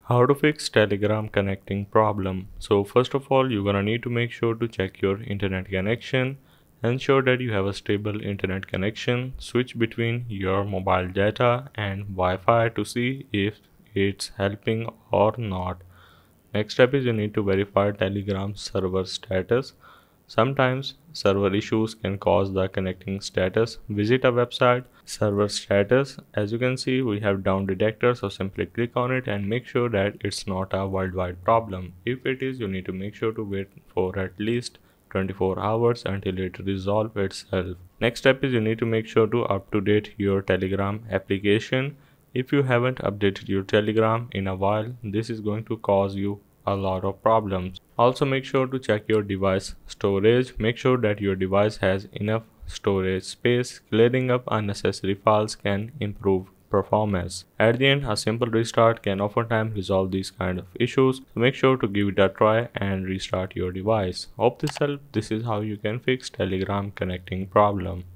How to fix Telegram connecting problem. So first of all, you're gonna need to make sure to check your internet connection. Ensure that you have a stable internet connection. Switch between your mobile data and Wi-Fi to see if it's helping or not. Next step is you need to verify Telegram server status. Sometimes server issues can cause the connecting status. Visit a website, server status. As you can see, we have down detector, so simply click on it and make sure that it's not a worldwide problem. If it is, you need to make sure to wait for at least 24 hours until it resolves itself. Next step is you need to make sure to up-to-date your Telegram application. If you haven't updated your Telegram in a while, this is going to cause you a lot of problems. Also make sure to check your device storage. Make sure that your device has enough storage space. Clearing up unnecessary files can improve performance. At the end, a simple restart can oftentimes resolve these kind of issues. So make sure to give it a try and restart your device. Hope this helped. This is how you can fix Telegram connecting problem.